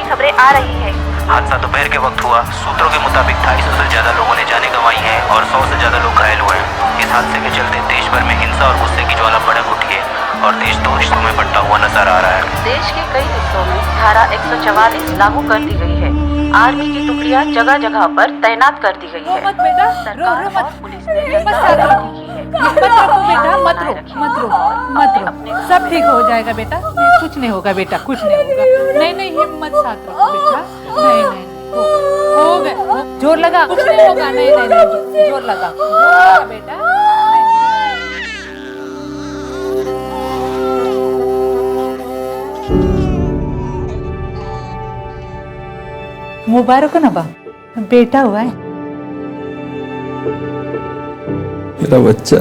खबरें आ रही है। हादसा दोपहर के वक्त हुआ। सूत्रों के मुताबिक 250 से ज्यादा लोगों ने जानें गंवाई हैं और 100 से ज्यादा लोग घायल हुए हैं। इस हादसे के चलते देश भर में हिंसा और गुस्से की ज्वाला भड़क उठी है और देश दो हिस्सों में बंटा हुआ नजर आ रहा है। देश के कई हिस्सों में धारा 144 लागू कर दी गई है। आर्मी की टुकड़ियां जगह जगह पर तैनात कर दी गई है। सरकार और पुलिस ने जनता की है। मत रो, सब ठीक हो जाएगा बेटा। कुछ नहीं होगा बेटा, कुछ नहीं होगा। नहीं हिम्मत साथ रखो बेटा। नहीं हो गए, जोर लगा, कुछ नहीं होगा। नहीं जोर लगा बेटा। मुबारक हो ना बा, बेटा हुआ है मेरा बच्चा।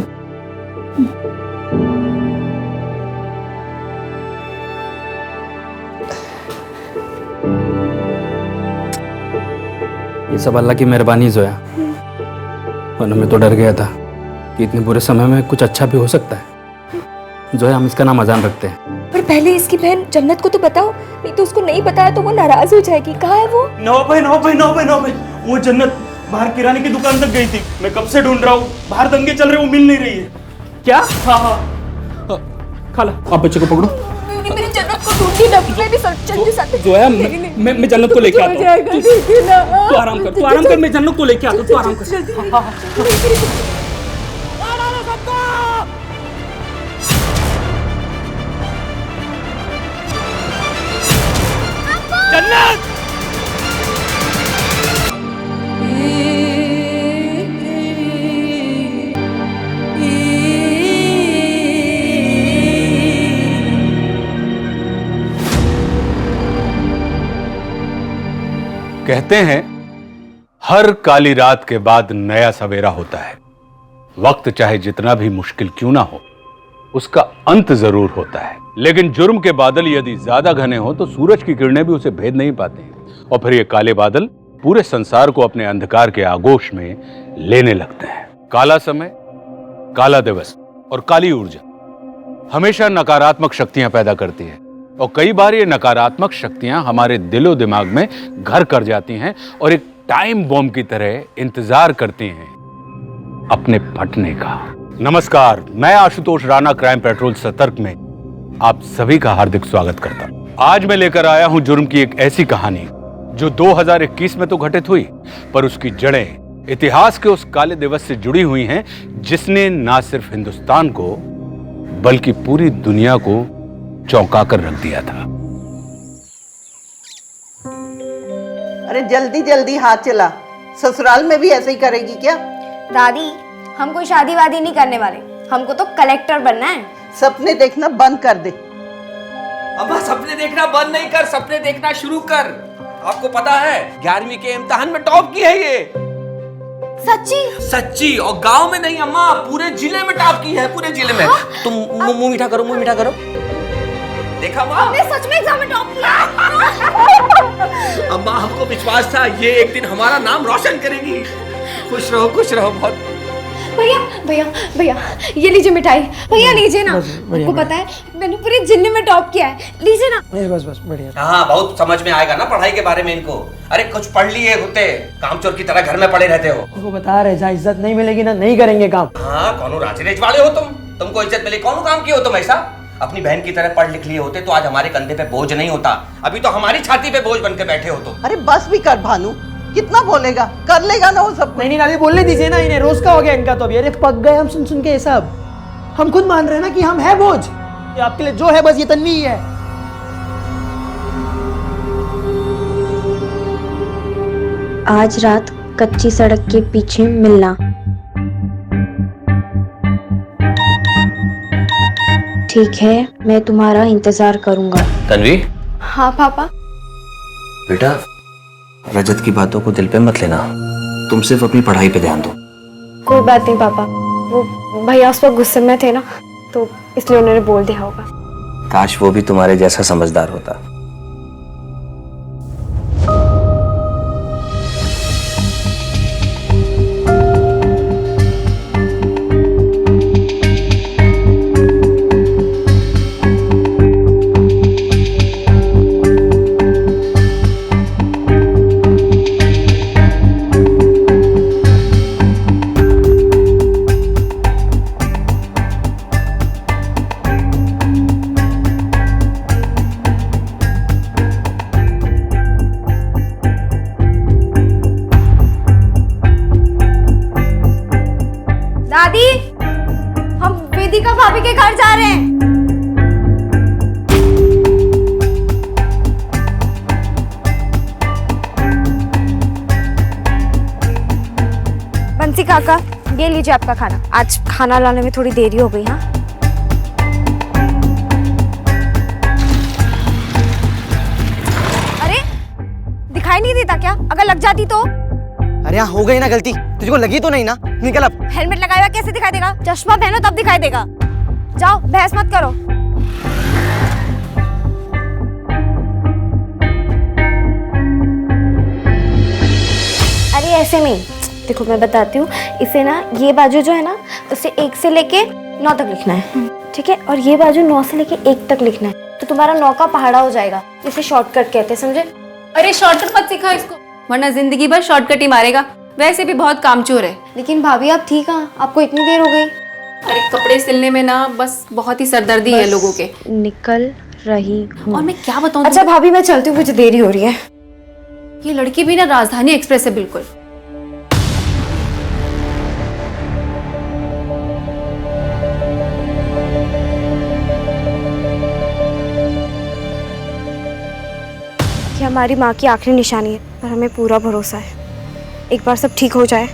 ये सब अल्लाह की मेहरबानी जोया, वरना मैं तो डर गया था कि इतने बुरे समय में कुछ अच्छा भी हो सकता है। जोया, हम इसका नाम अजान रखते हैं। पर पहले इसकी बहन जन्नत को तो बताओ, नहीं तो उसको नहीं बताया तो वो नाराज हो जाएगी। कहाँ है वो? नौ भाई, वो जन्नत बाहर किराने की दुकान तक गई थी। मैं कब से ढूंढ रहा हूँ, बाहर दंगे चल रहे, वो मिल नहीं रही है। क्या? हाँ। खाला, आप बच्चे को पकड़ो। नहीं, मेरी जन्नत को ढूंढी ना। मैं भी जल्दी साथ। जोया, मैं जन्नत को लेके आता हूँ। तू आराम कर, मैं जन्नत को लेके आता हूँ। तू आराम कर। जन्नत! कहते हैं हर काली रात के बाद नया सवेरा होता है। वक्त चाहे जितना भी मुश्किल क्यों ना हो, उसका अंत जरूर होता है। लेकिन जुर्म के बादल यदि ज्यादा घने हो तो सूरज की किरणें भी उसे भेद नहीं पाते हैं और फिर ये काले बादल पूरे संसार को अपने अंधकार के आगोश में लेने लगते हैं। काला समय, काला दिवस और काली ऊर्जा हमेशा नकारात्मक शक्तियां पैदा करती है और कई बार ये नकारात्मक शक्तियां हमारे दिलो दिमाग में घर कर जाती हैं और एक टाइम बॉम्ब की तरह इंतजार करती हैं अपने फटने का। नमस्कार, मैं आशुतोष राणा क्राइम पेट्रोल सतर्क में आप सभी का हार्दिक स्वागत करता हूं। आज मैं लेकर आया हूं जुर्म की एक ऐसी कहानी जो 2021 में तो घटित हुई, पर उसकी जड़ें इतिहास के उस काले दिवस से जुड़ी हुई हैं जिसने ना सिर्फ हिंदुस्तान को बल्कि पूरी दुनिया को चौंका कर रख दिया था। अरे जल्दी जल्दी हाथ चला, ससुराल में भी ऐसे ही करेगी क्या? दादी, हम कोई शादी वादी नहीं करने वाले, हमको तो कलेक्टर बनना है। सपने देखना बंद कर दे। अब सपने देखना बंद नहीं कर, सपने देखना शुरू कर। आपको पता है 11वीं के इम्तिहान में टॉप की है ये। सच्ची और गांव में नहीं अम्मा, पूरे जिले में टॉप की है, पूरे जिले में। तुम मुंह मीठा करो, मुंह मीठा करो। देखा माँ, हमने सच में एग्जाम में टॉप किया। अम्मा हमको विश्वास था ये एक दिन हमारा नाम रोशन करेगी। खुश रहो बहुत। भैया ये लीजिए मिठाई। भैया लीजिए ना, आपको पता है मैंने पूरे जिले में टॉप किया है, लीजिए ना। बस बढ़िया। हाँ, बहुत समझ में आएगा ना पढ़ाई के बारे में इनको। अरे कुछ पढ़ लिए होते, कामचोर की तरह घर में पड़े रहते हो। उनको बता रहे, जहाँ इज्जत नहीं मिलेगी ना, नहीं करेंगे काम। हाँ, कौन राजरेज वाले हो तुमको इज्जत मिली, कौन काम किए हो तुम ऐसा? अपनी बहन की तरह पढ़ लिख लिए होते तो आज हमारे कंधे पे बोझ नहीं होता, अभी तो हमारी छाती पे बोझ बन के बैठे हो तुम। अरे बस भी कर भानु, कितना बोलेगा, कर लेगा ना वो सब। नहीं दादी, बोलने दीजिए ना इन्हें, रोज का हो गया इनका तो अभी। अरे पक गए हम सुन के ये सब। हम खुद मान रहे हैं ना कि हम है बोझ। ये आपके लिए जो है बस ये तन्वी ही है। आज रात कच्ची सड़क के पीछे मिलना। ठीक है, मैं तुम्हारा इंतजार करूंगा। तन्वी। हाँ पापा। बेटा, रजत की बातों को दिल पे मत लेना, तुम सिर्फ अपनी पढ़ाई पे ध्यान दो। कोई बात नहीं पापा, वो भैया उस वक्त गुस्से में थे ना, तो इसलिए उन्होंने बोल दिया होगा। काश वो भी तुम्हारे जैसा समझदार होता। काका, ये लीजिए आपका खाना। आज खाना लाने में थोड़ी देरी हो गई। हाँ अरे दिखाई नहीं देता क्या? अगर लग जाती तो? अरे यहाँ हो गई ना गलती, तुझको लगी तो नहीं ना? निकल अब। हेलमेट लगाया हुआ कैसे दिखाई देगा? चश्मा पहनो तब दिखाई देगा। जाओ, बहस मत करो। अरे ऐसे नहीं, देखो मैं बताती हूँ। इसे ना ये बाजू जो है ना, उसे 1 से लेके 9 तक लिखना है, ठीक है? और ये बाजू 9 से लेके 1 तक लिखना है, तो तुम्हारा 9 का पहाड़ा हो जाएगा। इसे शॉर्टकट कहते हैं, समझे? अरे शॉर्टकट मत सिखा इसको, वरना जिंदगी भर शॉर्टकट ही मारेगा। वैसे भी बहुत कामचोर है। लेकिन भाभी आप ठीक है, आपको इतनी देर हो गई? अरे कपड़े सिलने में ना बस बहुत ही सरदर्दी है लोगों के। निकल रही हूँ। और मैं क्या बताऊँ? अच्छा भाभी मैं चलती हूँ, मुझे देरी हो रही है। ये लड़की भी ना राजधानी एक्सप्रेस है बिल्कुल। कि हमारी माँ की आखिरी निशानी है, पर हमें पूरा भरोसा है एक बार सब ठीक हो जाए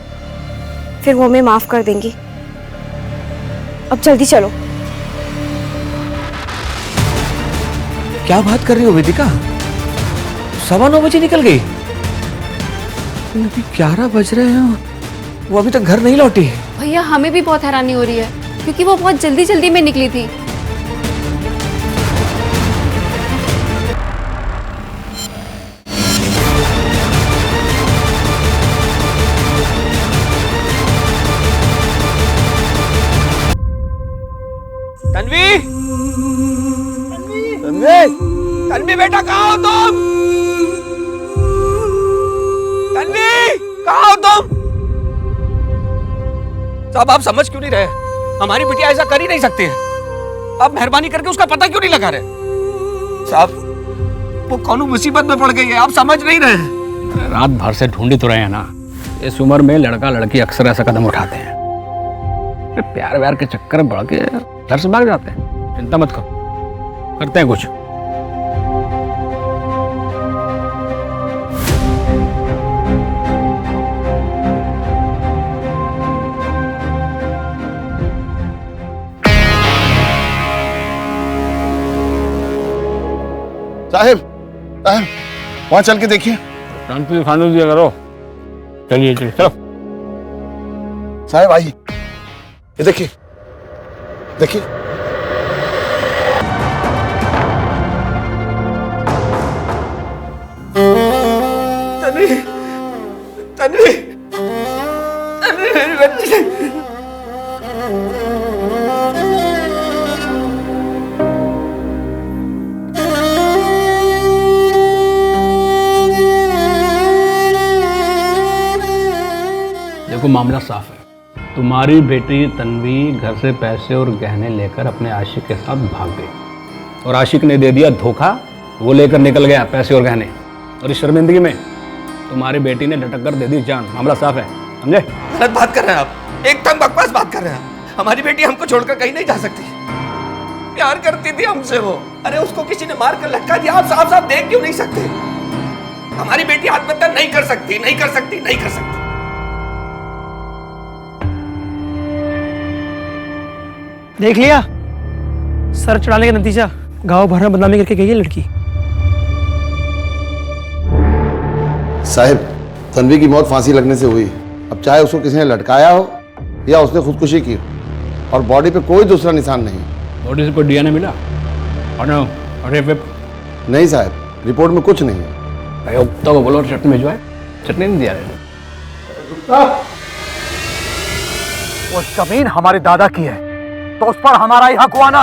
फिर वो हमें माफ कर देंगी। अब जल्दी चलो। क्या बात कर रही हो वेदिका? 9:15 बजे निकल गई? अभी 11 बज रहे हैं, वो अभी तक घर नहीं लौटी। भैया हमें भी बहुत हैरानी हो रही है, क्योंकि वो बहुत जल्दी जल्दी में निकली थी। तन्वी, तन्वी, तन्वी बेटा कहाँ हो तुम? तन्वी कहाँ हो तुम? साहब आप समझ क्यों नहीं रहे? हमारी बिटिया ऐसा कर ही नहीं सकती है। आप मेहरबानी करके उसका पता क्यों नहीं लगा रहे? साहब वो कौन मुसीबत में पड़ गई है, आप समझ नहीं रहे। रात भर से ढूंढी तो रहे हैं ना। इस उम्र में लड़का लड़की अक्सर ऐसा कदम उठाते हैं, प्यार व्यार के चक्कर में बढ़ के घर से भाग जाते हैं। चिंता मत करो, करते हैं कुछ। साहिब, साहिब वहां चल के देखिए। शांति खाने दिया करो। चलिए चलिए चलो। साहिब आइए, ये देखिए देखिए। तन्वी, तन्वी, तन्वी मेरी बच्ची। देखो मामला साफ है। तुम्हारी बेटी तन्वी घर से पैसे और गहने लेकर अपने आशिक के साथ भाग गई और आशिक ने दे दिया धोखा। वो लेकर निकल गया पैसे और गहने, और इस शर्मिंदगी में तुम्हारी बेटी ने लटक कर दे दी जान। मामला साफ है, समझे? गलत बात कर रहे हैं आप, एकदम बकवास बात कर रहे हैं। हमारी बेटी हमको छोड़कर कहीं नहीं जा सकती। प्यार करती थी हमसे वो। अरे उसको किसी ने मार कर लटका दिया, आप साफ साफ देख क्यों नहीं सकते? हमारी बेटी आत्महत्या नहीं कर सकती, नहीं कर सकती, नहीं कर सकती। देख लिया सर चढ़ाने का नतीजा, गांव भर में बदनामी करके गई है लड़की। साहिब तन्वी की मौत फांसी लगने से हुई। अब चाहे उसको किसी ने लटकाया हो या उसने खुदकुशी की, और बॉडी पे कोई दूसरा निशान नहीं। बॉडी से कोई डीएनए मिला? नहीं साहब, रिपोर्ट में कुछ नहीं है। तो बोलो चटनी भिजवाए। चटनी नहीं दिया। वो जमीन हमारे दादा की है, तो उस पर हमारा ही हक हुआ ना।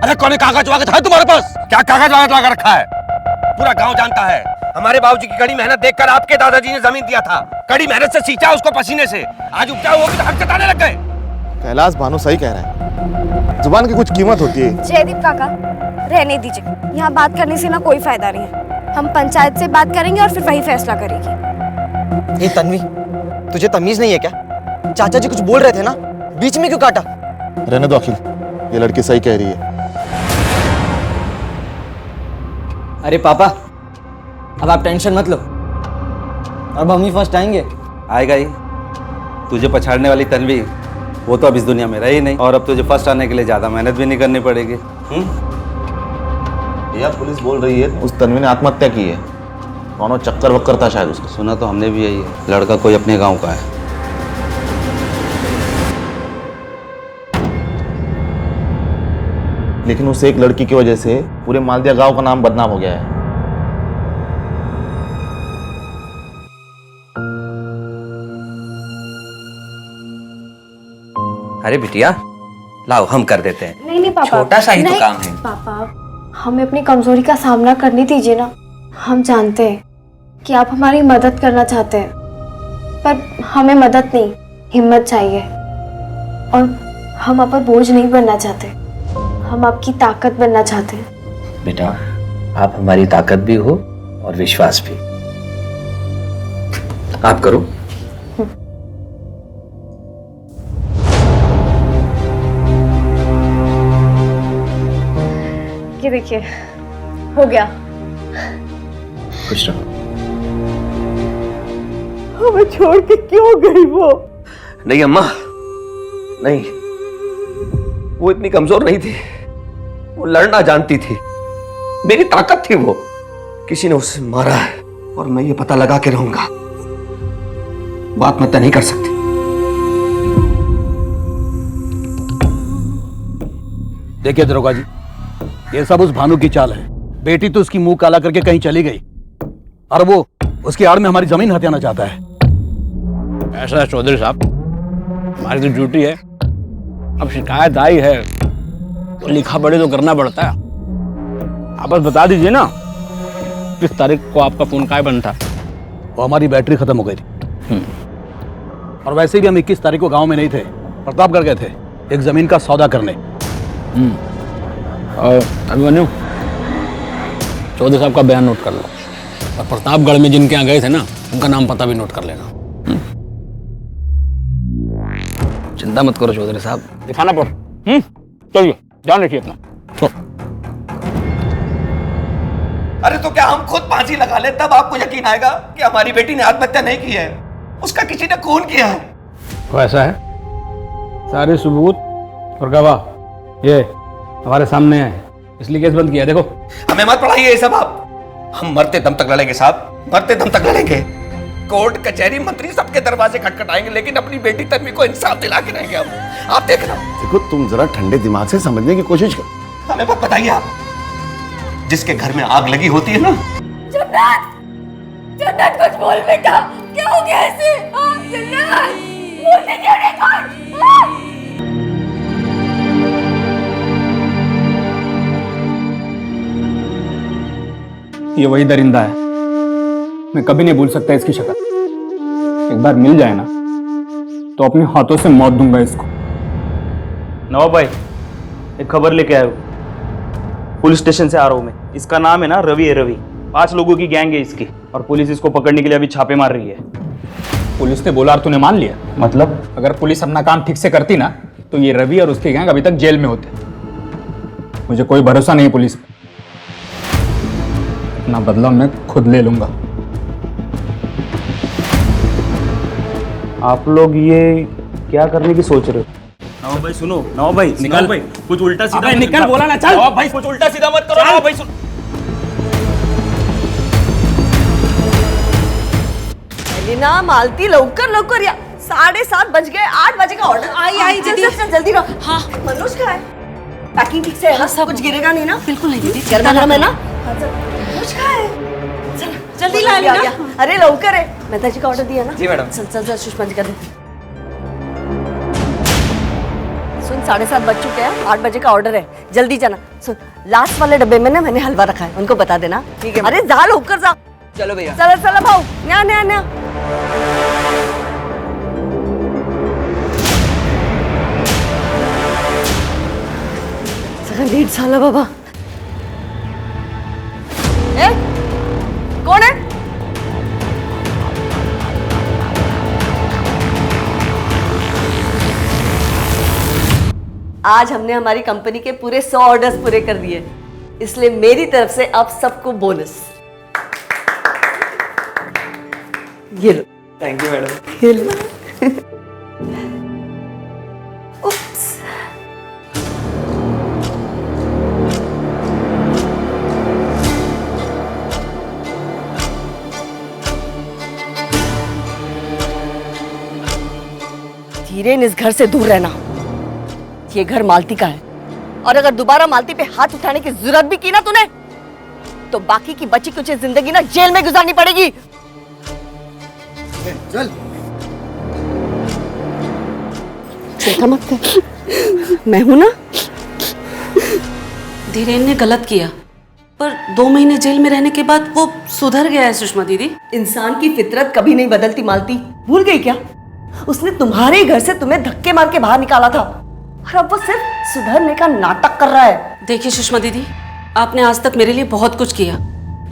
अरे कौन कागज वागज है तुम्हारे पास? क्या कागज वागज लगा रखा है? पूरा गांव जानता है। हमारे बाबूजी की कड़ी मेहनत देखकर आपके दादाजी ने जमीन दिया था। कड़ी मेहनत से सींचा उसको पसीने से। आज उपजाऊ होगी तो हक जताने लग गए। कैलाश भानु सही कह रहा है, जुबान की कुछ कीमत होती है। जयदीप काका रहने दीजिए, यहाँ बात करने से ना कोई फायदा नहीं है। हम पंचायत से बात करेंगे और फिर वही फैसला करेगी। ए तन्वी, तुझे तमीज नहीं है क्या? चाचा जी कुछ बोल रहे थे ना, बीच में क्यों काटा? रहने दो अखिल, ये लड़की सही कह रही है। अरे पापा, अब आप टेंशन मत लो, अब हम ही फर्स्ट आएंगे। आएगा ही। तुझे पछाड़ने वाली तन्वी वो तो अब इस दुनिया में रही नहीं, और अब तुझे फर्स्ट आने के लिए ज़्यादा मेहनत भी नहीं करनी पड़ेगी। भैया पुलिस बोल रही है उस तन्वी ने आत्महत्या की है। कौन चक्कर वक्कर था शायद उसका। सुना तो हमने भी यही है, लड़का कोई अपने गांव का है। लेकिन उस एक लड़की की वजह से पूरे मालदिया गांव का नाम बदनाम हो गया है। अरे बिटिया लाओ हम कर देते हैं। नहीं पापा, छोटा सा ही तो नहीं, काम है। पापा हमें अपनी कमजोरी का सामना करने दीजिए ना। हम जानते हैं कि आप हमारी मदद करना चाहते हैं, पर हमें मदद नहीं हिम्मत चाहिए, और हम आप पर बोझ नहीं बनना चाहते, हम आपकी ताकत बनना चाहते हैं। बेटा आप हमारी ताकत भी हो और विश्वास भी। आप करो। ये देखिए हो गया। खुश रहो। हमें छोड़ के क्यों गई वो? नहीं अम्मा नहीं, वो इतनी कमजोर नहीं थी, वो लड़ना जानती थी, मेरी ताकत थी वो। किसी ने उसे मारा है और मैं ये पता लगा के रहूंगा। बात मैं तय नहीं कर सकती। देखिए दरोगा जी, ये सब उस भानु की चाल है। बेटी तो उसकी मुंह काला करके कहीं चली गई, और वो उसकी आड़ में हमारी जमीन हथियाना चाहता है। ऐसा है चौधरी साहब, हमारी तो ड्यूटी है। अब शिकायत आई है तो लिखा पढ़े तो करना पड़ता है। आप बस बता दीजिए ना किस तारीख को आपका फोन काय बंद था। वो हमारी बैटरी खत्म हो गई थी, और वैसे भी हम 21 तारीख को गांव में नहीं थे, प्रतापगढ़ गए थे एक जमीन का सौदा करने। और अभिमन्यु, चौधरी साहब का बयान नोट कर लो, और प्रतापगढ़ में जिनके यहाँ गए थे ना उनका नाम पता भी नोट कर लेना। चिंता मत करो चौधरी साहब, दिखाना पड़। चलिए ध्यान रखिए अपना। अरे तो क्या हम खुद फांसी लगा ले तब आपको यकीन आएगा कि हमारी बेटी ने आत्महत्या नहीं की है, उसका किसी ने खून किया है। तो ऐसा है, सारे सबूत और गवाह ये हमारे सामने है, इसलिए केस बंद किया। देखो हमें मत पढ़ाइए ये सब आप, हम मरते दम तक लड़ेंगे साहब, मरते दम तक लड़ेंगे। कोर्ट कचहरी मंत्री सबके दरवाजे खटखटाएंगे, लेकिन अपनी बेटी तन्वी को इंसाफ दिला के रहेंगे हम। आप देखना। देखो तुम जरा ठंडे दिमाग से समझने की कोशिश करो। हमें मत बताइए आप, जिसके घर में आग लगी होती है ना। जन्नत, जन्नत कुछ बोल बेटा, क्या हो गया ऐसे? जन्नत बोलने क्यों नहीं कर? ये वही दरिंदा है, मैं कभी नहीं भूल सकता इसकी शक्ल। एक बार मिल जाए ना तो अपने हाथों से मौत दूंगा इसको। नवाब भाई एक खबर लेके आया हूँ, पुलिस स्टेशन से आ रहा हूँ मैं। इसका नाम है ना रवि है, रवि। 5 लोगों की गैंग है इसकी, और पुलिस इसको पकड़ने के लिए अभी छापे मार रही है। पुलिस ने बोला और तूने मान लिया? मतलब अगर पुलिस अपना काम ठीक से करती ना तो ये रवि और उसकी गैंग अभी तक जेल में होते। मुझे कोई भरोसा नहीं है पुलिस पे। अपना बदला मैं खुद ले लूंगा। आप लोग ये क्या करने की सोच रहे हो? नवाब भाई सुनो, नवाब भाई निकल भाई, कुछ उल्टा सीधा निकल, बोला ना, चल। नवाब भाई कुछ उल्टा सीधा मत करो। नवाब भाई सुन, एलिना मालती लवकर लवकर या 7:30 बज गए, 8 बजे का ऑर्डर। आई जल्दी जल्दी रहो। हाँ मनोज कहाँ है? पैकिंग ठीक से है? सब कुछ गिरेगा नहीं ना? बिल्कुल नहीं दीदी, गर्मा गर्म है ना? मनोज कहाँ है? जल्दी ला लिया। अरे लवकर है, मेहता जी का ऑर्डर दिया ना? जी मैडम। चल चल चल सुषमा जी का दे। सुन 7:30 बज चुके हैं, 8 बजे का ऑर्डर है, जल्दी जाना। सुन लास्ट वाले डब्बे में ना मैंने हलवा रखा है, उनको बता देना। ठीक है? अरे जा लवकर जा। चलो भैया। चलो चलो भाऊ, न्या न्या न्या। सगळं नीट झालं बाबा। ए कौन है? आज हमने हमारी कंपनी के पूरे 100 ऑर्डर्स पूरे कर दिए, इसलिए मेरी तरफ से आप सबको बोनस। ये लो। Thank you madam. ये लो। धीरेन इस घर से दूर रहना। ये घर मालती का है और अगर दोबारा मालती पे हाथ उठाने की जरूरत भी की ना तूने तो बाकी की बची कुछ जिंदगी ना जेल में गुजारनी पड़ेगी। चल चिंता मत कर, मैं हूं ना। धीरेन ने गलत किया पर 2 महीने जेल में रहने के बाद वो सुधर गया है सुषमा दीदी। इंसान की फितरत कभी नहीं बदलती मालती, भूल गई क्या? उसने तुम्हारे घर से तुम्हें धक्के मार के बाहर निकाला था और अब वो सिर्फ सुधरने का नाटक कर रहा है। देखिए सुषमा दीदी, आपने आज तक मेरे लिए बहुत कुछ किया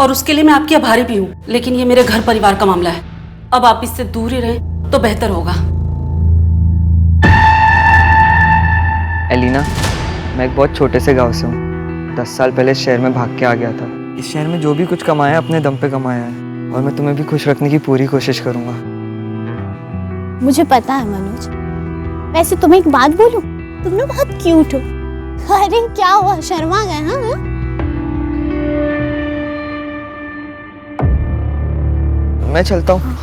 और उसके लिए मैं आपकी आभारी भी हूँ, लेकिन ये मेरे घर परिवार का मामला है। अब आप इससे दूर ही रहें तो बेहतर होगा। एलिना, मैं एक बहुत छोटे से गांव से हूँ। 10 साल पहले शहर में भाग के आ गया था। इस शहर में जो भी कुछ कमाया अपने दम पे कमाया है और मैं तुम्हें भी खुश रखने की पूरी कोशिश करूंगा। मुझे पता है मनोज, वैसे तुम्हें एक बात बोलूं, तुम ना बहुत क्यूट हो। अरे क्या हुआ, शर्मा गए? हाँ मैं चलता हूँ।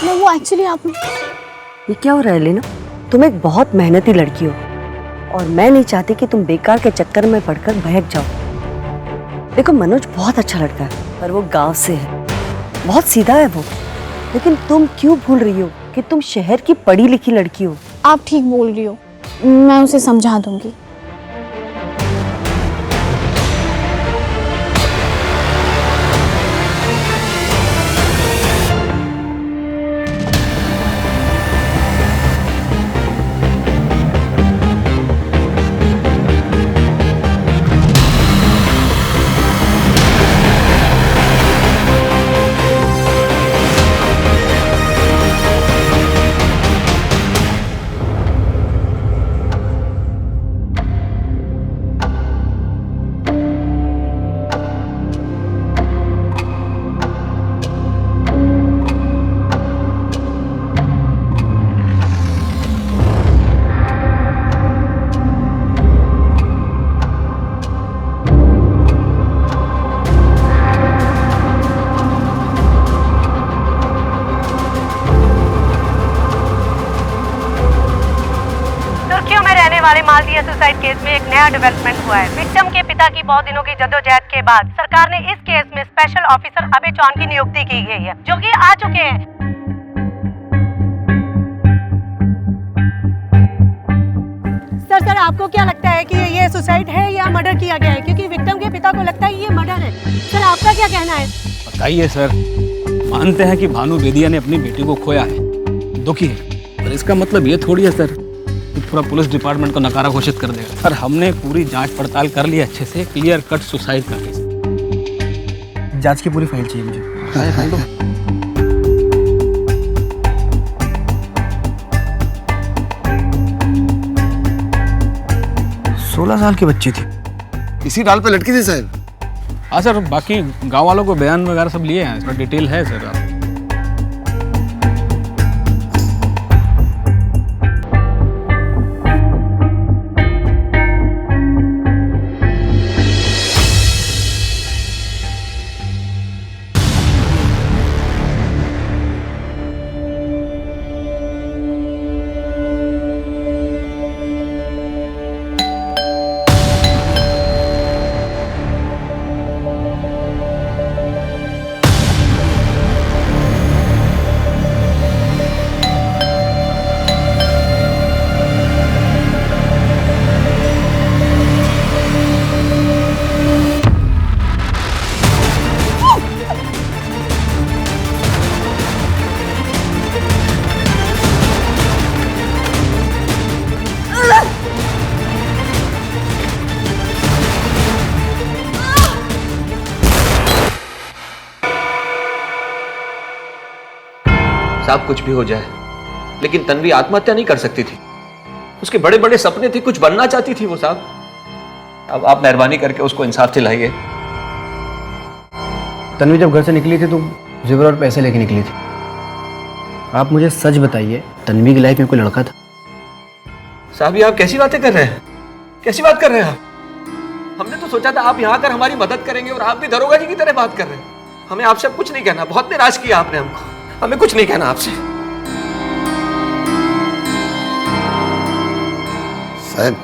वो एक्चुअली आप ये क्या हो रहा है लेना? तुम एक बहुत मेहनती लड़की हो और मैं नहीं चाहती कि तुम बेकार के चक्कर में पड़कर बहक जाओ। देखो मनोज बहुत अच्छा लड़का है पर वो गांव से है, बहुत सीधा है वो। लेकिन तुम क्यों भूल रही हो कि तुम शहर की पढ़ी लिखी लड़की हो? आप ठीक बोल रही हो, मैं उसे समझा दूंगी। वाले मालदीय सुसाइड केस में एक नया डेवलपमेंट हुआ है। विक्टिम के पिता की बहुत दिनों की जद्दोजहद के बाद सरकार ने इस केस में स्पेशल ऑफिसर अभय चौहान की नियुक्ति की गई है, जो कि आ चुके हैं। सर आपको क्या लगता है कि ये सुसाइड है या मर्डर किया गया है? क्योंकि विक्टिम के पिता को लगता है ये मर्डर है। सर आपका क्या कहना है? बताइए सर। मानते हैं कि भानु बेदिया ने अपनी बेटी को खोया है, दुखी है, पर इसका मतलब ये थोड़ी है सर कि पूरा पुलिस डिपार्टमेंट को नकारा घोषित कर देगा। सर हमने पूरी जांच पड़ताल कर ली अच्छे से, क्लियर कट सुसाइड का केस। जांच की पूरी फाइल चाहिए मुझे। फाइल दो। 16 साल की बच्ची थी, इसी डाल पे लटकी थी साहब। हाँ सर, बाकी गांव वालों को बयान वगैरह सब लिए हैं, इसका डिटेल है सर। आप साहब कुछ भी हो जाए, लेकिन तन्वी आत्महत्या नहीं कर सकती थी। उसके बड़े बड़े सपने थे, कुछ बनना चाहती थी वो साहब। अब आप मेहरबानी करके उसको इंसाफ दिलाइए। तन्वी जब घर से निकली थी तो जेवर और पैसे लेके निकली थी। आप मुझे सच बताइए, तन्वी की लाइफ में कोई लड़का था? साहब ये आप कैसी बातें कर रहे हैं? कैसी बात कर रहे हैं आप? हमने तो सोचा था आप यहाँ आकर हमारी मदद करेंगे और आप भी दरोगा जी की तरह बात कर रहे हैं। हमें आपसे कुछ नहीं कहना, बहुत निराश किया आपने हमको, हमें कुछ नहीं कहना आपसे। साहब,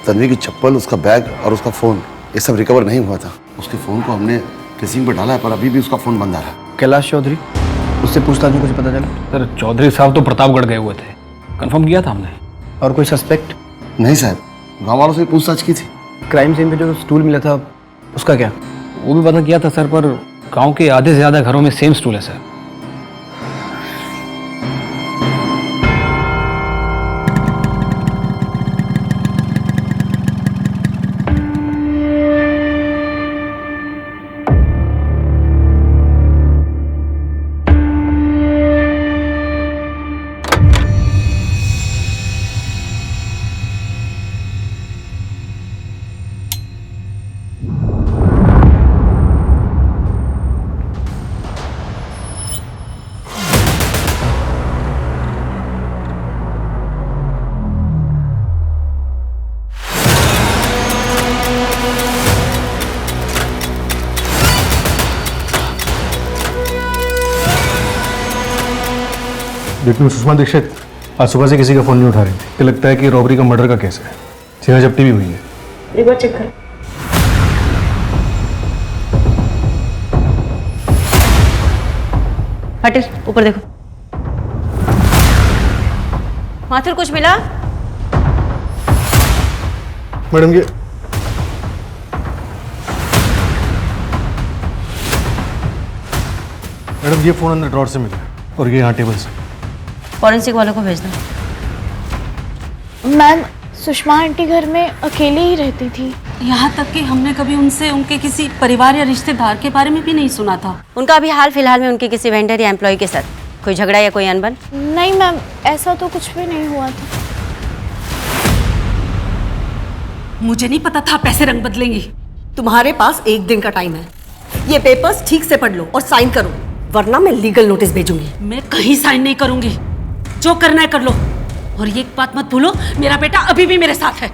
तन्वी की चप्पल, उसका बैग और उसका फोन, ये सब रिकवर नहीं हुआ था। उसके फोन को हमने ट्रेसिंग पर डाला है, पर अभी भी उसका फोन बंद आ रहा है। कैलाश चौधरी, उससे पूछताछ में कुछ पता चला? सर चौधरी साहब तो प्रतापगढ़ गए हुए थे, कंफर्म किया था हमने। और कोई सस्पेक्ट? नहीं साहब, गांव वालों से पूछताछ की थी। क्राइम सीन पे जो स्टूल मिला था उसका क्या? वो भी पता किया था सर, पर गांव के आधे से ज्यादा घरों में सेम स्टूल है सर। लेकिन सुषमा दीक्षित आज सुबह से किसी का फोन नहीं उठा रही थी। तो लगता है कि रॉबरी का मर्डर का केस है, सीना जब्ती भी हुई है। एक बार चेक कर। पटेल ऊपर देखो। माथुर कुछ मिला? मैडम ये फोन अंदर ड्रॉर से मिला और ये यहाँ टेबल से। फॉरेंसिक वालों को भेजना। मैम, सुषमा आंटी घर में अकेले ही रहती थी। यहाँ तक कि हमने कभी उनसे उनके किसी परिवार या रिश्तेदार के बारे में भी नहीं सुना था। उनका अभी हाल फिलहाल में उनके किसी वेंडर या एम्प्लॉय के साथ कोई झगड़ा या कोई अनबन? नहीं मैम, ऐसा तो कुछ भी नहीं हुआ था। मुझे नहीं पता था पैसे रंग बदलेंगी। तुम्हारे पास एक दिन का टाइम है, ये पेपर्स ठीक से पढ़ लो और साइन करो, वरना मैं लीगल नोटिस भेजूंगी। मैं कहीं साइन नहीं करूंगी, जो करना है कर लो। और ये बात मत भूलो, मेरा बेटा अभी भी मेरे साथ है।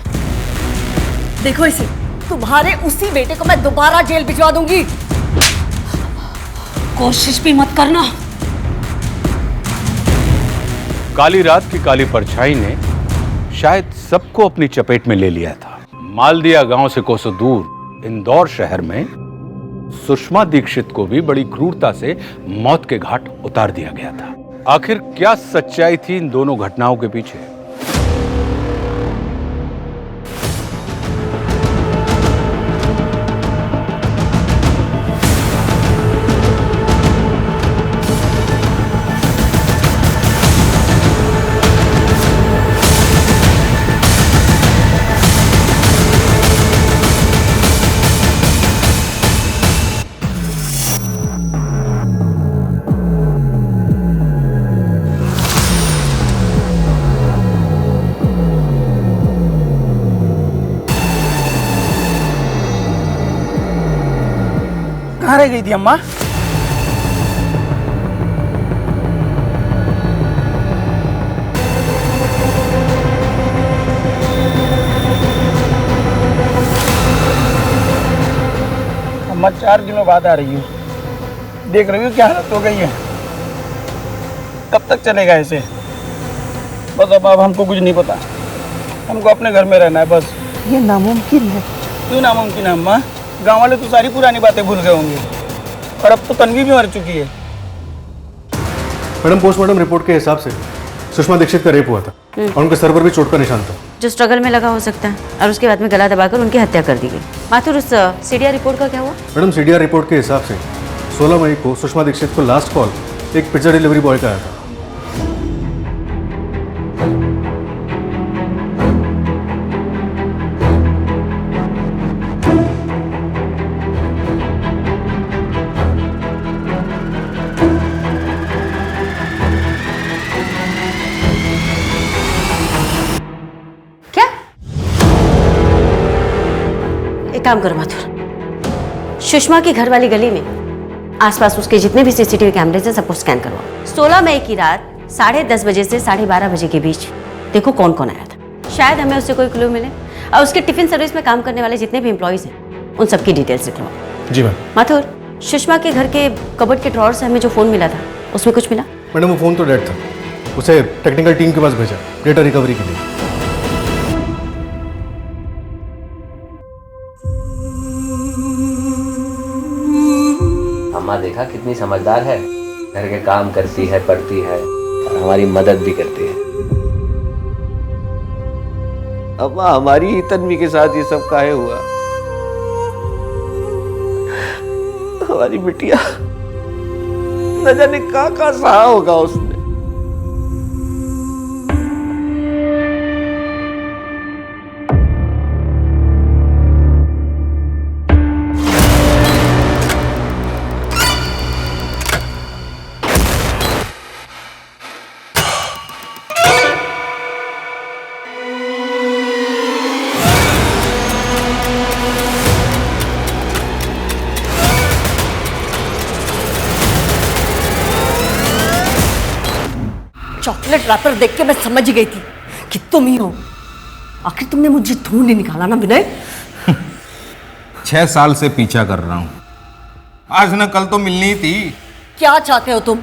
देखो इसे, तुम्हारे उसी बेटे को मैं दोबारा जेल भिजवा दूंगी। कोशिश भी मत करना। काली रात की काली परछाई ने शायद सबको अपनी चपेट में ले लिया था। मालदिया गांव से कोसों दूर इंदौर शहर में सुषमा दीक्षित को भी बड़ी क्रूरता से मौत के घाट उतार दिया गया था। आखिर क्या सच्चाई थी इन दोनों घटनाओं के पीछे? कहाँ रह गई थी अम्मा? अम्मा 4 दिनों बाद आ रही हूँ, देख रही हूँ क्या हालत हो गई है। कब तक चलेगा ऐसे? बस अब हमको कुछ नहीं पता, हमको अपने घर में रहना है बस। ये नामुमकिन है। क्यों नामुमकिन है अम्मा? गांव वाले तो सारी पुरानी बातें भूल गए होंगे, और अब तो तन्वी भी मर चुकी है। मैडम, पोस्टमार्टम रिपोर्ट के हिसाब से सुषमा दीक्षित का रेप हुआ था और उनके सर पर भी चोट का निशान था, जो स्ट्रगल में लगा हो सकता है, और उसके बाद में गला दबाकर उनकी हत्या कर दी गई। माथुर, उस सीडीआर रिपोर्ट का क्या हुआ? मैडम, सीडीआर रिपोर्ट के हिसाब से 16 मई को सुषमा दीक्षित को लास्ट कॉल एक पिज्जा डिलीवरी बॉय का आया था। एक काम करो माथुर, सुषमा की घर वाली गली में आसपास उसके जितने भी सीसीटीवी कैमरे हैं सबको स्कैन करवाओ। 16 मई की रात 10:30 बजे से 12:30 बजे के बीच देखो कौन कौन आया था। शायद हमें उससे कोई क्लू मिले। और उसके टिफिन सर्विस में काम करने वाले जितने भी एम्प्लॉयज हैं उन सबकी डिटेल्स लिख लो। जी मैम। माथुर, सुषमा के घर के कबर्ड के ड्रॉर से हमें जो फ़ोन मिला था उसमें कुछ मिला? मैडम वो फ़ोन तो डेड था, उसे टेक्निकल टीम के पास भेजा डेटा रिकवरी के लिए। अम्मा देखा कितनी समझदार है, घर के काम करती है, पढ़ती है और हमारी मदद भी करती है। अम्मा हमारी ही तन्वी के साथ ये सब काहे हुआ? हमारी बिटिया न जाने कहाँ सहा होगा उसने। चॉकलेट रैपर देख के मैं समझ गई थी कि तुम ही हो। आखिर तुमने मुझे ढूंढ ही निकाला ना विनय। 6 साल से पीछा कर रहा हूं, आज न कल तो मिलनी थी। क्या चाहते हो तुम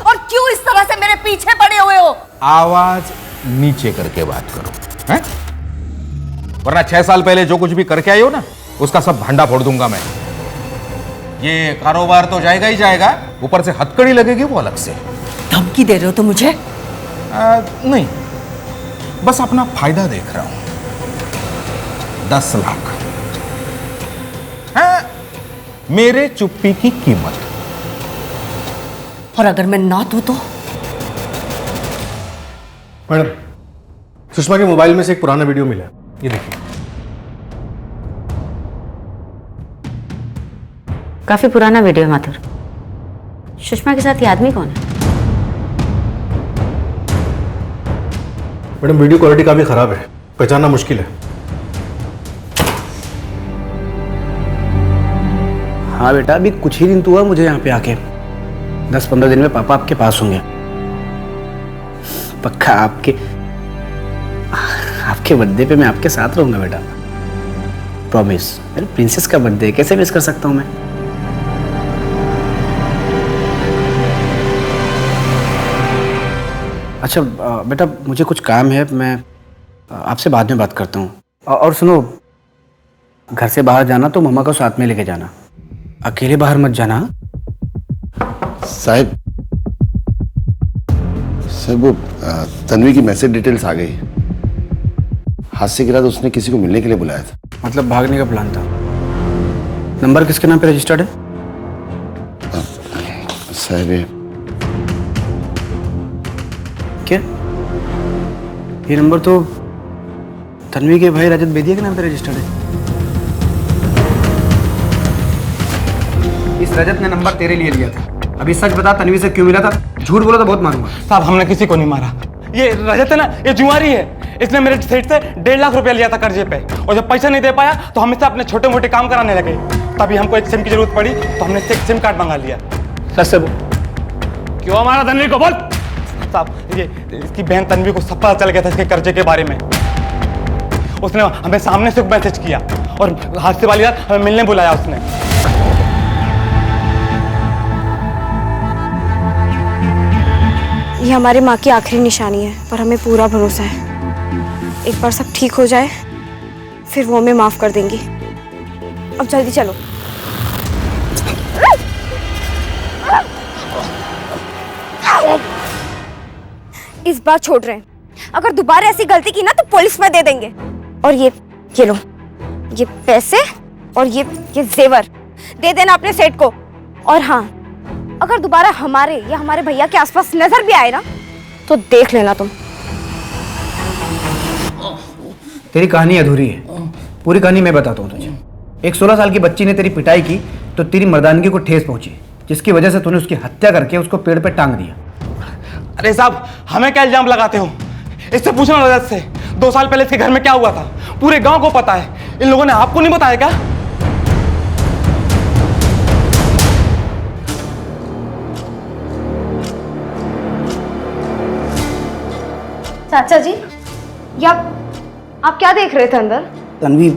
और क्यों इस तरह से मेरे पीछे पड़े हुए हो? आवाज नीचे करके बात करो, हैं? वरना 6 साल पहले जो कुछ भी करके आए हो ना, उसका सब भांडा फोड़ दूंगा मैं। ये कारोबार तो जाएगा ही जाएगा, ऊपर से हथकड़ी लगेगी वो अलग से। धमकी दे रहे हो तो मुझे? नहीं, बस अपना फायदा देख रहा हूं। 10 लाख हाँ, मेरे चुप्पी की कीमत। और अगर मैं ना दूं तो? मैडम, सुषमा के मोबाइल में से एक पुराना वीडियो मिला है, ये देखिए। काफी पुराना वीडियो है माथुर। सुषमा के साथ ये आदमी कौन है? मैडम वीडियो क्वालिटी काफी खराब है, पहचानना मुश्किल है। हाँ बेटा, अभी कुछ ही दिन तो हुआ मुझे यहाँ पे आके। 10-15 दिन में पापा आपके पास होंगे। पक्का आपके बर्थडे पे मैं आपके साथ रहूंगा बेटा, प्रॉमिस। मेरे प्रिंसेस का बर्थडे कैसे मिस कर सकता हूँ मैं? अच्छा बेटा, मुझे कुछ काम है, मैं आपसे बाद में बात करता हूँ। और सुनो, घर से बाहर जाना तो मम्मा को साथ में लेके जाना, अकेले बाहर मत जाना। साहब वो तन्वी की मैसेज डिटेल्स आ गई। हादसे के बाद उसने किसी को मिलने के लिए बुलाया था। मतलब भागने का प्लान था। नंबर किसके नाम पे रजिस्टर्ड है? साहब क्या ये नंबर तो तन्वी के भाई रजत बेदिया के नाम पे रजिस्टर्ड है। इस रजत ने नंबर तेरे लिए लिया था। अभी सच बता, तन्वी से क्यों मिला था? झूठ बोला तो बहुत मारूंगा। साहब, हमने किसी को नहीं मारा। ये रजत है ना, ये जुआरी है। इसने मेरे सेठ से 1.5 लाख रुपया लिया था कर्जे पे, और जब पैसा नहीं दे पाया तो हम इससे अपने छोटे मोटे काम कराने लगे। तभी हमको एक सिम की जरूरत पड़ी तो हमने इससे एक सिम कार्ड मंगा लिया। सच से क्यों हमारा तन्वी को बोल। साहब, ये इसकी बहन तन्वी को सब पता चल गया था इसके कर्जे के बारे में। उसने हमें सामने से मैसेज किया और हादसे वाली रात हमें मिलने बुलाया उसने। ये हमारे माँ की आखिरी निशानी है, पर हमें पूरा भरोसा है एक बार सब ठीक हो जाए फिर वो हमें माफ कर देंगी। अब जल्दी चलो। इस बार छोड़ रहे हैं, अगर दोबारा ऐसी गलती की ना तो पुलिस में दे देंगे। और ये लो, ये पैसे और ये जेवर दे देना अपने सेठ को। और हाँ, अगर दोबारा हमारे या हमारे भैया के आसपास नजर भी आए ना तो देख लेना तुम। तेरी कहानी अधूरी है, पूरी कहानी मैं बताता हूँ तुझे। एक 16 साल की बच्ची ने तेरी पिटाई की तो तेरी मर्दानगी को ठेस पहुंची, जिसकी वजह से तूने उसकी हत्या करके उसको पेड़ पे टांग दिया। अरे साहब, हमें क्या इल्जाम लगाते हो? इससे पूछना रजत से, 2 साल पहले इसके घर में क्या हुआ था पूरे गांव को पता है। इन लोगों ने आपको नहीं बताया क्या? चाचा जी, आप क्या देख रहे थे अंदर? तन्वी,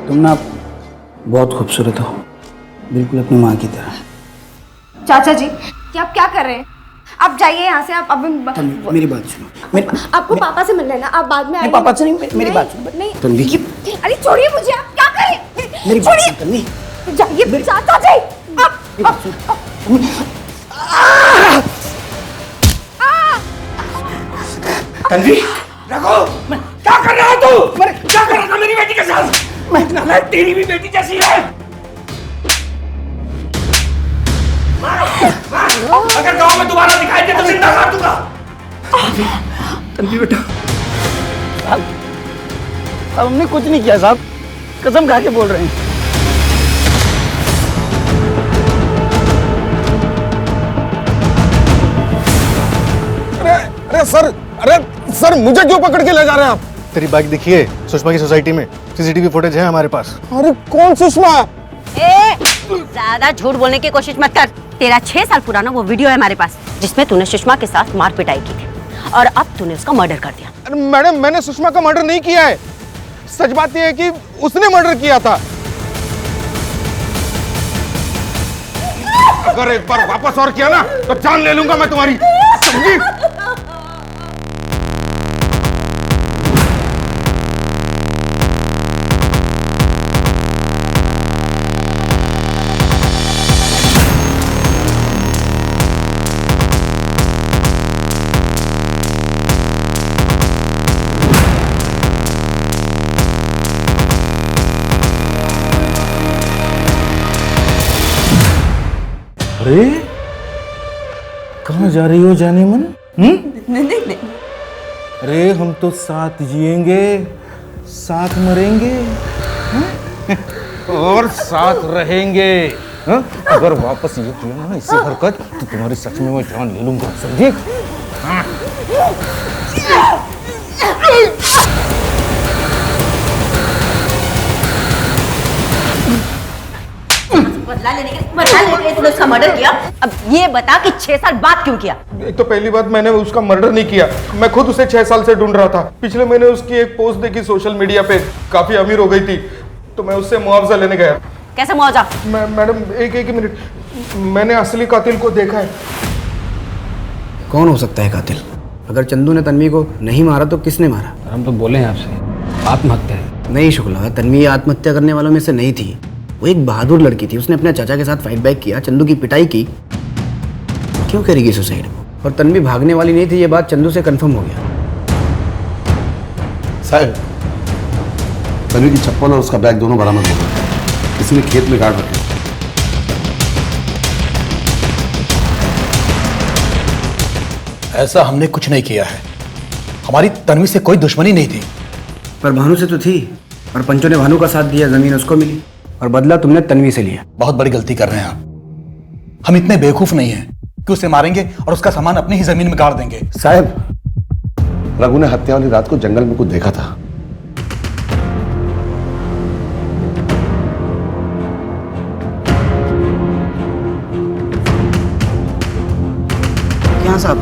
तुम ना बहुत खूबसूरत हो, बिल्कुल अपनी माँ की तरह। चाचा जी, क्या आप क्या कर रहे हैं? आप जाइए यहाँ से। आप अभी मेरी बात सुनो। आपको पापा से मिलना है ना, आप बाद में आइए। पापा से नहीं, मेरी बात सुनो। नहीं, तन्वी, अरे छोड़िए मुझे, आप क्या करें? मेरी बात सुनो तन्वी। जाइए चाचा जी। तन्वी, रखो। क्या कर रहा है तू? क्या कर रहा था मेरी बेटी के साथ? मैं तेरी भी बेटी जैसी है। अगर गांव में दोबारा दिखाई दे तो जिंदा काट दूंगा। तन्वी बेटा, साहब हमने कुछ नहीं किया साहब, कसम खा के बोल रहे हैं। अरे सर मुझे क्यों पकड़ के ले जा रहे हैं आप? तेरी बाइक दिखिए सुषमा की सोसाइटी में, सीसीटीवी फुटेज है हमारे पास। अरे कौन सुषमा? ज्यादा झूठ बोलने की कोशिश मत कर। तेरा 6 साल पुराना वो वीडियो है हमारे पास जिसमें तूने सुषमा के साथ मार पिटाई की थी और अब तूने उसका मर्डर कर दिया। अरे मैडम, मैंने सुषमा का मर्डर नहीं किया है। सच बात यह है कि उसने मर्डर किया था। अगर एक बार वापस और किया ना तो जान ले लूंगा मैं तुम्हारी। समझी? अरे कहाँ जा रही हो जाने मन? नहीं। अरे हम तो साथ जिएंगे, साथ मरेंगे और साथ रहेंगे। हा? अगर वापस ये किया ना इससे हरकत तो तुम्हारी सच में मैं जान ले लूंगा। समझे? हाँ। बदला लेने के लिए तूने उसका मर्डर किया। अब ये बता कि 6 साल बाद क्यों किया? एक तो पहली बात, मैंने उसका मर्डर नहीं किया। मैं खुद उसे 6 साल से ढूंढ रहा था। पिछले महीने उसकी एक पोस्ट देखी सोशल मीडिया पे, काफी अमीर हो गई थी, तो मैं उससे मुआवजा लेने गया। कैसे मुआवजा? मैडम एक मिनट, मैंने असली कातिल को देखा है। कौन हो सकता है कातिल? अगर चंदू ने तन्वी को नहीं मारा तो किसने मारा? हम तो बोले हैं आपसे, आत्महत्या है। नहीं शुक्ला, तन्वी आत्महत्या करने वालों में से नहीं थी। वो एक बहादुर लड़की थी, उसने अपने चाचा के साथ फाइट बैक किया, चंदू की पिटाई की। क्यों करेगी सुसाइड? और तन्वी भागने वाली नहीं थी, ये बात चंदू से कंफर्म हो गया। साहब, तन्वी की चप्पल और उसका बैग दोनों बरामद हो गए। किसी ने खेत में गाड़ रखे। ऐसा हमने कुछ नहीं किया है। हमारी तन्वी से कोई दुश्मनी नहीं थी। पर भानु से तो थी, और पंचों ने भानु का साथ दिया, जमीन उसको मिली, और बदला तुमने तन्वी से लिया। बहुत बड़ी गलती कर रहे हैं आप। हम इतने बेवकूफ नहीं हैं कि उसे मारेंगे और उसका सामान अपनी ही जमीन में गाड़ देंगे। साहब, रघु ने हत्या वाली रात को जंगल में कुछ देखा था। क्या साहब?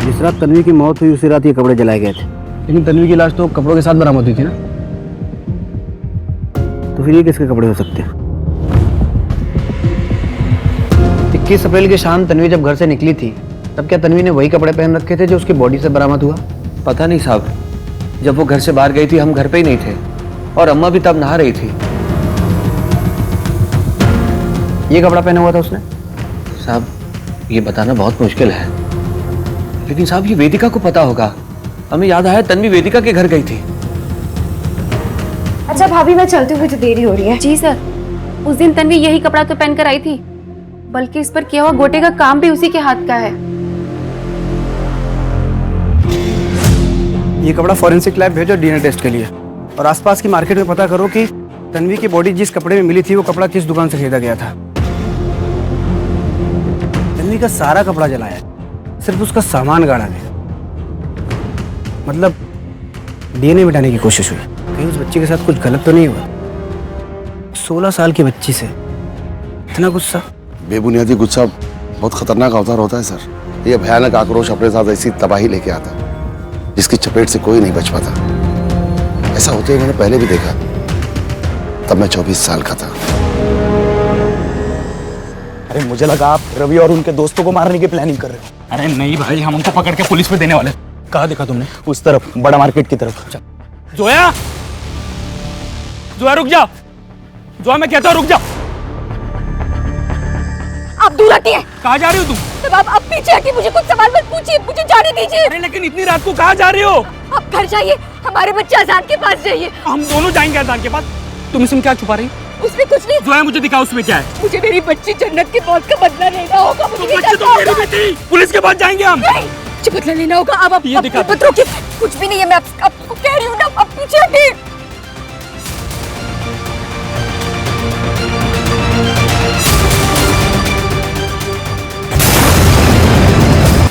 जिस रात तन्वी की मौत हुई उसी रात ये कपड़े जलाए गए थे। लेकिन तन्वी की लाश तो कपड़ों के साथ बरामद हुई थी ना, तो फिर ये किसके कपड़े हो सकते हैं? 21 अप्रैल की शाम तन्वी जब घर से निकली थी, तब क्या तन्वी ने वही कपड़े पहन रखे थे जो उसकी बॉडी से बरामद हुआ? पता नहीं साहब, जब वो घर से बाहर गई थी हम घर पे ही नहीं थे, और अम्मा भी तब नहा रही थी। ये कपड़ा पहना हुआ था उसने? साहब, ये बताना बहुत मुश्किल है, लेकिन साहब ये वेदिका को पता होगा। हमें याद आया तन्वी वेदिका के घर गई थी। अच्छा भाभी, मैं चलती हूँ, मुझे देरी हो रही है। जी सर, उस दिन तन्वी यही कपड़ा तो पहनकर आई थी, बल्कि इस पर किया हुआ गोटे का काम भी उसी के हाथ का है। ये कपड़ा फॉरेंसिक लैब भेजो डीएनए टेस्ट के लिए, और आसपास की मार्केट में पता करो कि तन्वी की बॉडी जिस कपड़े में मिली थी वो कपड़ा किस दुकान से खरीदा गया था। तन्वी का सारा कपड़ा जलाया, सिर्फ उसका सामान गाड़ा गया। मतलब डीएनए मिटाने की कोशिश हुई। कहीं उस बच्ची के साथ कुछ गलत तो नहीं हुआ? 16 साल की बच्ची से इतना गुस्सा? बेबुनियादी गुस्सा बहुत खतरनाक अवतार होता है सर। ये भयानक आक्रोश अपने साथ ऐसी तबाही लेके आता जिसकी चपेट से कोई नहीं बच पाता। ऐसा होते हुए मैंने पहले भी देखा, तब मैं 24 साल का था। अरे मुझे लगा आप रवि और उनके दोस्तों को मारने की प्लानिंग कर रहे हो। अरे नहीं भाई, हम उनको पकड़ के पुलिस में देने वाले। कहाँ देखा तुमने? उस तरफ, बड़ा मार्केट की तरफ। जोया, जोया रुक जा। जोया मैं कहता हूँ रुक जा। आप दूर हटिए। कहाँ जा रही हो तुम? तब आप पीछे हटिए, मुझे कुछ सवाल मत पूछिए, मुझे जाने दीजिए। अरे लेकिन इतनी रात को कहाँ जा रही हो? आप घर जाइए, हमारे बच्चे आजान के पास जाइए। हम दोनों जाएंगे आजान के पास। तुम इसमें क्या छुपा रही? उसमें कुछ नहीं। जोया मुझे दिखाओ उसमें क्या है। मुझे मेरी बच्ची जन्नत की मौत का बदला लेना होगा। मुझे बच्ची तो मेरी भी थी। पुलिस के पास जाएंगे हम। नहीं, मुझे बदला लेना होगा। अब ये दिखा। मत रोकिए, कुछ भी नहीं है, मैं आपको कह रही हूँ ना, अब पीछे हटिए।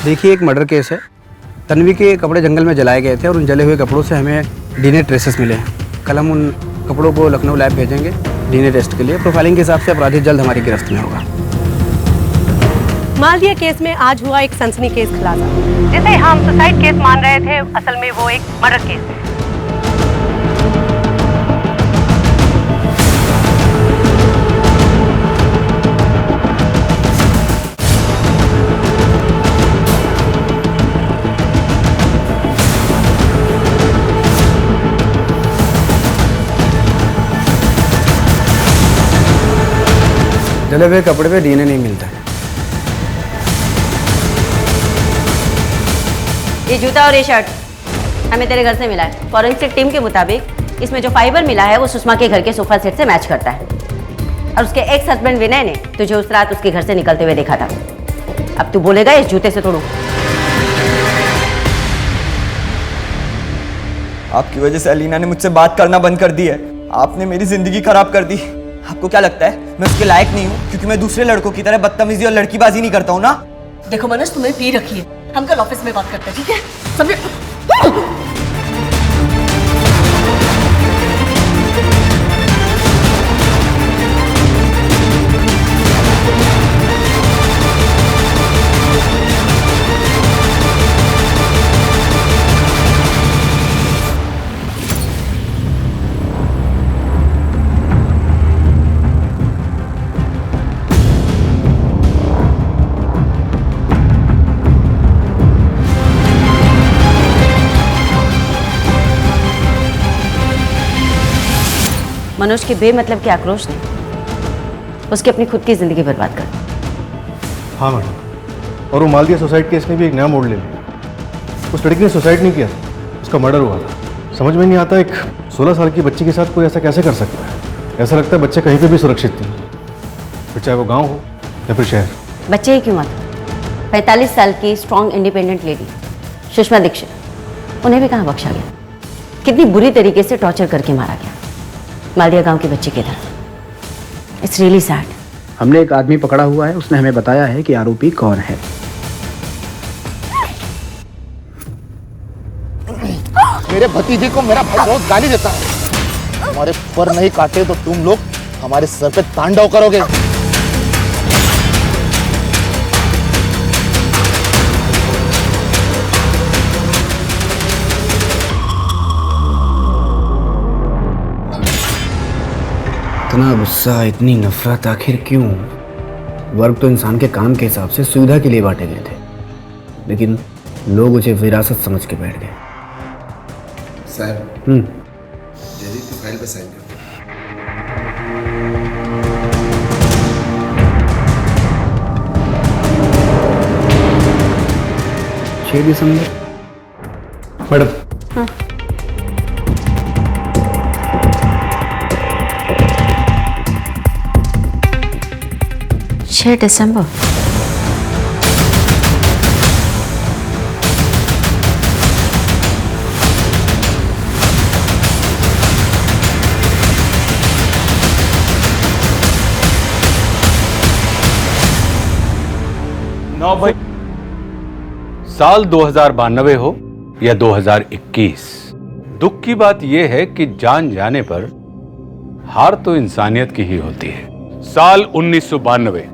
देखिए, एक मर्डर केस है। तन्वी के कपड़े जंगल में जलाए गए थे और उन जले हुए कपड़ों से हमें डीएनए ट्रेसेस मिले हैं। कल हम उन कपड़ों को लखनऊ लैब भेजेंगे डीएनए टेस्ट के लिए। प्रोफाइलिंग के हिसाब से अपराधी जल्द हमारी गिरफ्त में होगा। मालदिया केस में आज हुआ एक सनसनीखेज खुलासा, जिसे हम सुसाइड केस मान रहे थे, असल में वो एक मर्डर केस है। जले हुए कपड़े पे डीएनए नहीं मिलता है। ये जूता और ये शर्ट हमें तेरे घर से मिला है। फॉरेंसिक टीम के मुताबिक इसमें जो फाइबर मिला है वो सुषमा के घर के सोफा सेट से मैच करता है और उसके एक्स हस्बैंड विनय ने तुझे उस रात उसके घर से निकलते हुए देखा था। अब तू बोलेगा इस जूते से तोड़ू। आपकी वजह से अलीना ने मुझसे बात करना बंद कर दी है। आपने मेरी जिंदगी खराब कर दी। आपको क्या लगता है मैं उसके लायक नहीं हूँ क्योंकि मैं दूसरे लड़कों की तरह बदतमीजी और लड़कीबाजी नहीं करता हूँ ना? देखो मनोज, तुम्हें पी रखी है, हम कल ऑफिस में बात करते हैं, ठीक है? समझे? मनोज के बेमतलब के आक्रोश ने उसकी अपनी खुद की जिंदगी बर्बाद कर दी। हाँ मैडम, और वो मालदिया सुसाइड केस ने भी एक नया मोड़ ले लिया। उस लड़की ने सुसाइड नहीं किया, उसका मर्डर हुआ था। समझ में नहीं आता एक 16 साल की बच्ची के साथ कोई ऐसा कैसे कर सकता है। ऐसा लगता है बच्चे कहीं पे भी सुरक्षित नहीं, फिर चाहे वो गाँव हो या फिर शहर। बच्चे ही क्यों आता? 45 साल की strong independent lady Sushma Dixit, उन्हें भी कहाँ बख्शा गया? कितनी बुरी तरीके से टॉर्चर करके मारा गया मालदिया गांव के बच्चे की तरह। It's really sad. हमने एक आदमी पकड़ा हुआ है, उसने हमें बताया है कि आरोपी कौन है। मेरे भतीजे को मेरा भाई रोज गाली देता है। हमारे पर नहीं काटे तो तुम लोग हमारे सर पे तांडव करोगे। इतना गुस्सा, इतनी नफरत आखिर क्यों? वर्ग तो इंसान के काम के हिसाब से सुविधा के लिए बांटे गए थे, लेकिन लोग उसे विरासत समझ के बैठ गए। साहब, जल्दी की फाइल पे साइन कर। 6 दिसंबर। मैडम, हाँ। दिसंबर। नौ भाई, साल 2092 हो या 2021, दुख की बात यह है कि जान जाने पर हार तो इंसानियत की ही होती है। साल 1992,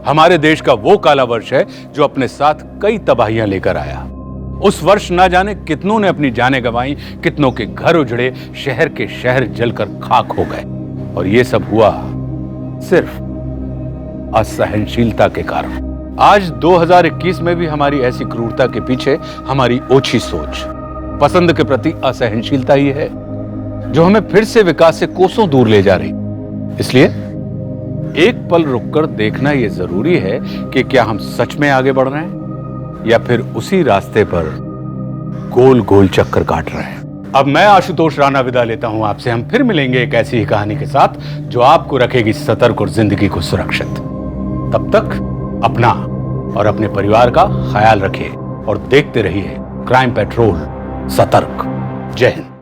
हमारे देश का वो काला वर्ष है जो अपने साथ कई तबाहियां लेकर आया। उस वर्ष ना जाने कितनों ने अपनी जानें गंवाई, कितनों के घर उजड़े, शहर के शहर जलकर खाक हो गए। और ये सब हुआ सिर्फ असहनशीलता के कारण। आज 2021 में भी हमारी ऐसी क्रूरता के पीछे हमारी ओछी सोच, पसंद के प्रति असहनशीलता ही है जो हमें फिर से विकास से कोसों दूर ले जा रही। इसलिए एक पल रुककर देखना यह जरूरी है कि क्या हम सच में आगे बढ़ रहे हैं या फिर उसी रास्ते पर गोल गोल चक्कर काट रहे हैं। अब मैं आशुतोष राणा विदा लेता हूं आपसे। हम फिर मिलेंगे एक ऐसी ही कहानी के साथ जो आपको रखेगी सतर्क और जिंदगी को सुरक्षित। तब तक अपना और अपने परिवार का ख्याल रखिए और देखते रहिए क्राइम पेट्रोल। सतर्क। जय हिंद।